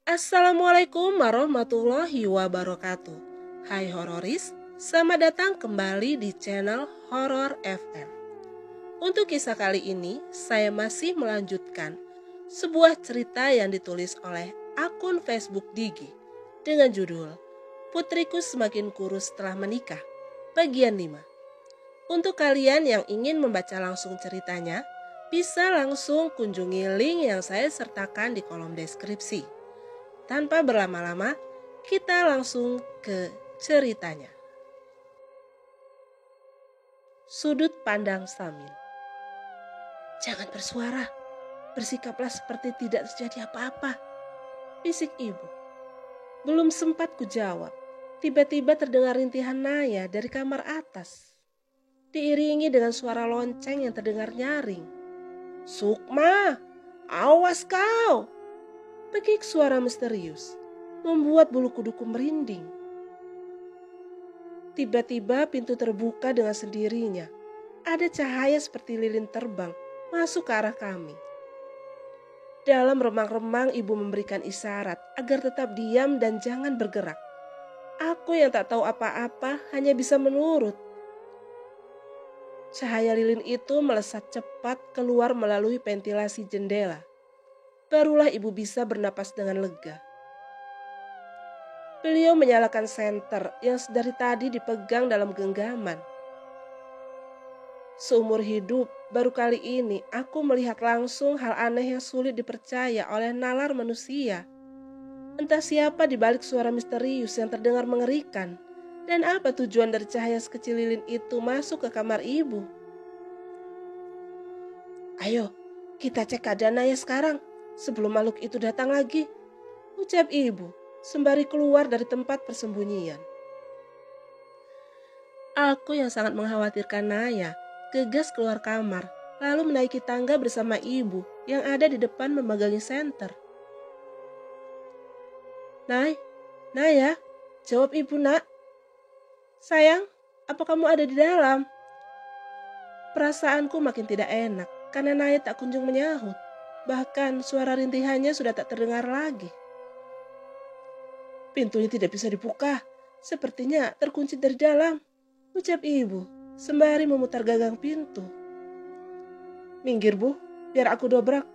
Assalamualaikum warahmatullahi wabarakatuh. Hai hororis, selamat datang kembali di channel Horor FM. Untuk kisah kali ini, saya masih melanjutkan sebuah cerita yang ditulis oleh akun Facebook Digi dengan judul Putriku Semakin Kurus Setelah Menikah, bagian 5. Untuk kalian yang ingin membaca langsung ceritanya, bisa langsung kunjungi link yang saya sertakan di kolom deskripsi. Tanpa berlama-lama, kita langsung ke ceritanya. Sudut pandang Samin. Jangan bersuara, bersikaplah seperti tidak terjadi apa-apa, bisik ibu. Belum sempat kujawab, tiba-tiba terdengar rintihan Naya dari kamar atas. Diiringi dengan suara lonceng yang terdengar nyaring. Sukma, awas kau! Pekik suara misterius, membuat bulu kuduku merinding. Tiba-tiba pintu terbuka dengan sendirinya. Ada cahaya seperti lilin terbang masuk ke arah kami. Dalam remang-remang ibu memberikan isyarat agar tetap diam dan jangan bergerak. Aku yang tak tahu apa-apa hanya bisa menurut. Cahaya lilin itu melesat cepat keluar melalui ventilasi jendela. Barulah ibu bisa bernapas dengan lega. Beliau menyalakan senter yang dari tadi dipegang dalam genggaman. Seumur hidup, baru kali ini aku melihat langsung hal aneh yang sulit dipercaya oleh nalar manusia. Entah siapa di balik suara misterius yang terdengar mengerikan, dan apa tujuan dari cahaya sekecil lilin itu masuk ke kamar ibu. Ayo, kita cek keadaan Naya sekarang, sebelum makhluk itu datang lagi, ucap ibu, sembari keluar dari tempat persembunyian. Aku yang sangat mengkhawatirkan Naya, gegas keluar kamar, lalu menaiki tangga bersama ibu yang ada di depan memegangi senter. Naya, jawab ibu nak. Sayang, apa kamu ada di dalam? Perasaanku makin tidak enak karena Naya tak kunjung menyahut. Bahkan suara rintihannya sudah tak terdengar lagi. Pintunya tidak bisa dibuka, sepertinya terkunci dari dalam, ucap ibu, sembari memutar gagang pintu. Minggir bu, biar aku dobrak.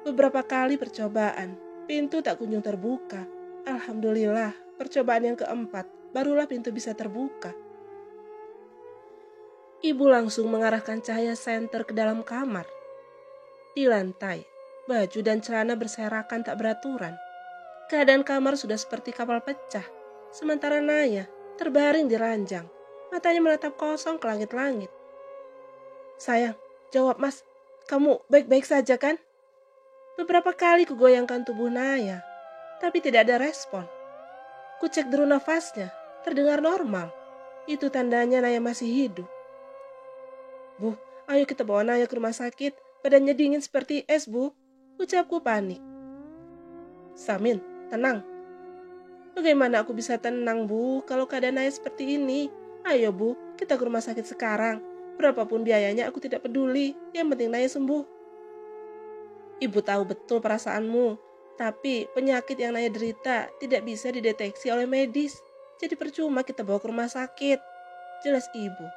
Beberapa kali percobaan, pintu tak kunjung terbuka. Alhamdulillah, percobaan yang keempat, barulah pintu bisa terbuka. Ibu langsung mengarahkan cahaya senter ke dalam kamar. Di lantai, baju dan celana berserakan tak beraturan. Keadaan kamar sudah seperti kapal pecah, sementara Naya terbaring di ranjang, matanya menatap kosong ke langit-langit. Sayang, jawab mas, kamu baik-baik saja kan? Beberapa kali kugoyangkan tubuh Naya, tapi tidak ada respon. Kucek deru nafasnya, terdengar normal. Itu tandanya Naya masih hidup. Bu, ayo kita bawa Naya ke rumah sakit, badannya dingin seperti es bu, ucapku panik. Samin, tenang. Bagaimana aku bisa tenang bu, kalau keadaan Naya seperti ini? Ayo bu, kita ke rumah sakit sekarang. Berapapun biayanya aku tidak peduli, yang penting Naya sembuh. Ibu tahu betul perasaanmu, tapi penyakit yang Naya derita tidak bisa dideteksi oleh medis. Jadi percuma kita bawa ke rumah sakit, jelas ibu.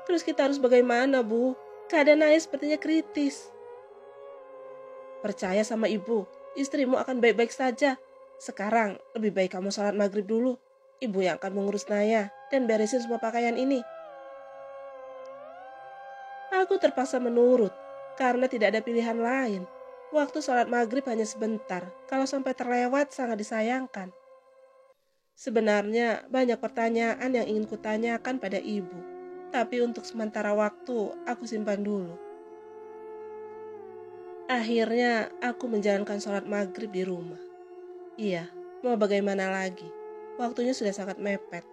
Terus kita harus bagaimana bu? Keadaan Naya sepertinya kritis. Percaya sama ibu, istrimu akan baik-baik saja. Sekarang lebih baik kamu sholat maghrib dulu. Ibu yang akan mengurus Naya dan beresin semua pakaian ini. Aku terpaksa menurut karena tidak ada pilihan lain. Waktu sholat maghrib hanya sebentar, kalau sampai terlewat sangat disayangkan. Sebenarnya banyak pertanyaan yang ingin kutanyakan pada ibu, tapi untuk sementara waktu aku simpan dulu. Akhirnya aku menjalankan sholat maghrib di rumah. Iya, mau bagaimana lagi? Waktunya sudah sangat mepet.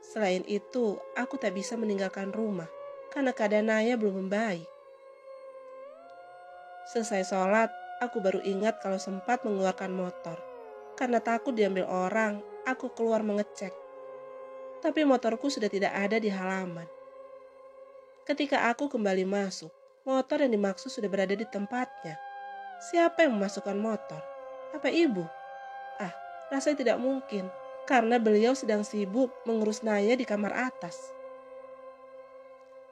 Selain itu, aku tak bisa meninggalkan rumah karena keadaan Naya belum membaik. Selesai sholat, aku baru ingat kalau sempat mengeluarkan motor. Karena takut diambil orang, aku keluar mengecek. Tapi motorku sudah tidak ada di halaman. Ketika aku kembali masuk, motor yang dimaksud sudah berada di tempatnya. Siapa yang memasukkan motor? Apa ibu? Ah, rasanya tidak mungkin, karena beliau sedang sibuk mengurus Naya di kamar atas.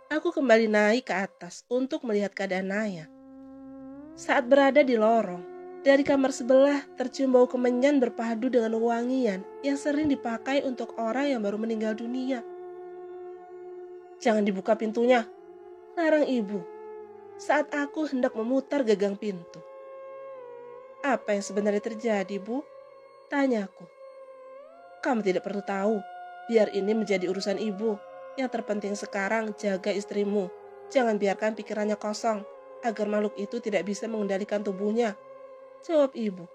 Aku kembali naik ke atas untuk melihat keadaan Naya. Saat berada di lorong, dari kamar sebelah tercium bau kemenyan berpadu dengan wangian yang sering dipakai untuk orang yang baru meninggal dunia. Jangan dibuka pintunya, larang ibu, saat aku hendak memutar gagang pintu. Apa yang sebenarnya terjadi, Bu? Tanyaku. Kamu tidak perlu tahu, biar ini menjadi urusan ibu. Yang terpenting sekarang jaga istrimu. Jangan biarkan pikirannya kosong, agar makhluk itu tidak bisa mengendalikan tubuhnya. Jawab ibu.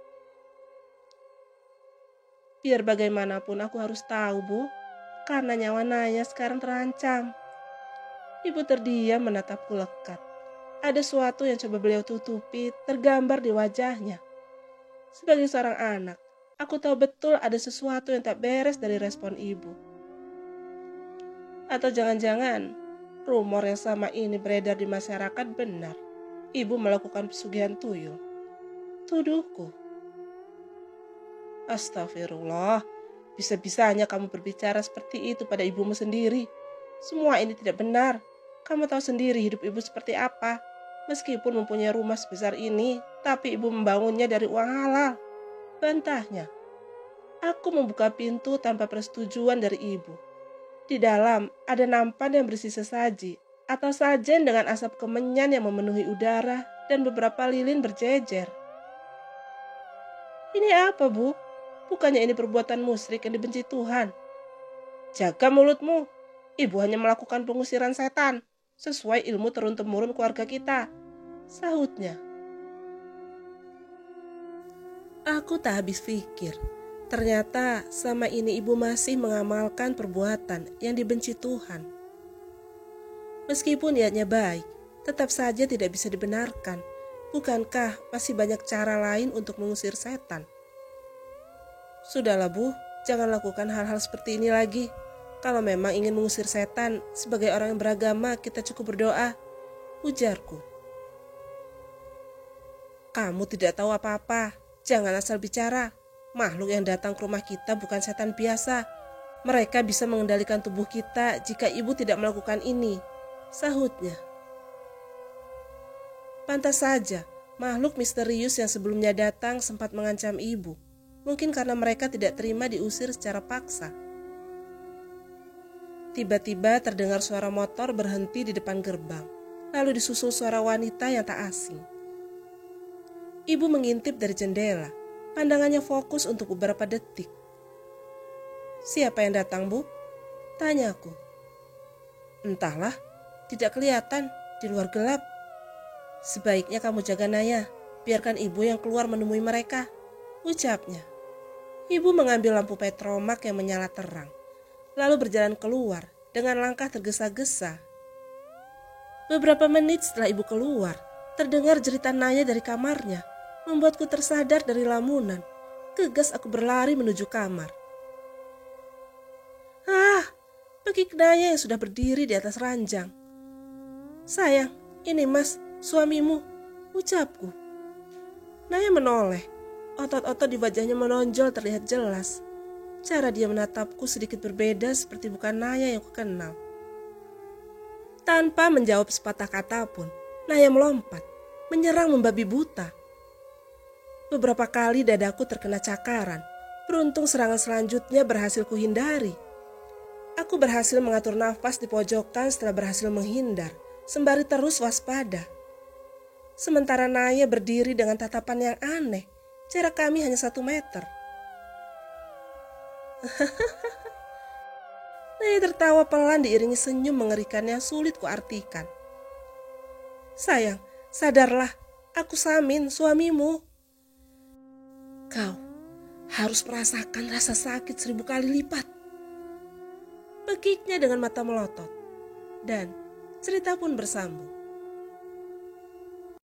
Biar bagaimanapun aku harus tahu, Bu. Karena nyawa Naya sekarang terancam. Ibu terdiam menatapku lekat. Ada sesuatu yang coba beliau tutupi tergambar di wajahnya. Sebagai seorang anak, aku tahu betul ada sesuatu yang tak beres dari respon ibu. Atau jangan-jangan rumor yang selama ini beredar di masyarakat benar. Ibu melakukan pesugihan tuyul. Tuduhku. Astagfirullah, bisa-bisanya kamu berbicara seperti itu pada ibumu sendiri. Semua ini tidak benar. Kamu tahu sendiri hidup ibu seperti apa. Meskipun mempunyai rumah sebesar ini, tapi ibu membangunnya dari uang halal. Bantahnya. Aku membuka pintu tanpa persetujuan dari ibu. Di dalam ada nampan yang berisi sesaji atau sajen dengan asap kemenyan yang memenuhi udara dan beberapa lilin berjejer. Ini apa, Bu? Bukannya ini perbuatan musyrik yang dibenci Tuhan? Jaga mulutmu. Ibu hanya melakukan pengusiran setan sesuai ilmu turun-temurun keluarga kita, sahutnya. Aku tak habis pikir. Ternyata sama ini ibu masih mengamalkan perbuatan yang dibenci Tuhan. Meskipun niatnya baik, tetap saja tidak bisa dibenarkan. Bukankah masih banyak cara lain untuk mengusir setan? Sudahlah, Bu, jangan lakukan hal-hal seperti ini lagi. Kalau memang ingin mengusir setan, sebagai orang yang beragama kita cukup berdoa, ujarku. Kamu tidak tahu apa-apa, jangan asal bicara. Makhluk yang datang ke rumah kita bukan setan biasa. Mereka bisa mengendalikan tubuh kita jika ibu tidak melakukan ini, sahutnya. Pantas saja, makhluk misterius yang sebelumnya datang sempat mengancam ibu. Mungkin karena mereka tidak terima diusir secara paksa. Tiba-tiba terdengar suara motor berhenti di depan gerbang. Lalu disusul suara wanita yang tak asing. Ibu mengintip dari jendela. Pandangannya fokus untuk beberapa detik. Siapa yang datang, Bu? Tanyaku. Entahlah, tidak kelihatan, di luar gelap. Sebaiknya kamu jaga Naya, biarkan ibu yang keluar menemui mereka, ucapnya. Ibu mengambil lampu petromak yang menyala terang, lalu berjalan keluar dengan langkah tergesa-gesa. Beberapa menit setelah ibu keluar, terdengar jeritan Naya dari kamarnya. Membuatku tersadar dari lamunan. Gegas aku berlari menuju kamar. Bagi Naya yang sudah berdiri di atas ranjang. Sayang, ini Mas, suamimu, ucapku. Naya menoleh. Otot-otot di wajahnya menonjol terlihat jelas. Cara dia menatapku sedikit berbeda seperti bukan Naya yang kukenal. Tanpa menjawab sepatah kata pun, Naya melompat, menyerang membabi buta. Beberapa kali dadaku terkena cakaran. Beruntung serangan selanjutnya berhasil kuhindari. Aku berhasil mengatur nafas di pojokan setelah berhasil menghindar, sembari terus waspada. Sementara Naya berdiri dengan tatapan yang aneh, jarak kami hanya 1 meter. Naya tertawa pelan diiringi senyum mengerikan yang sulit kuartikan. Sayang, sadarlah, aku Samin, suamimu. Kau harus merasakan rasa sakit 1000 kali lipat. Pekiknya dengan mata melotot. Dan cerita pun bersambung.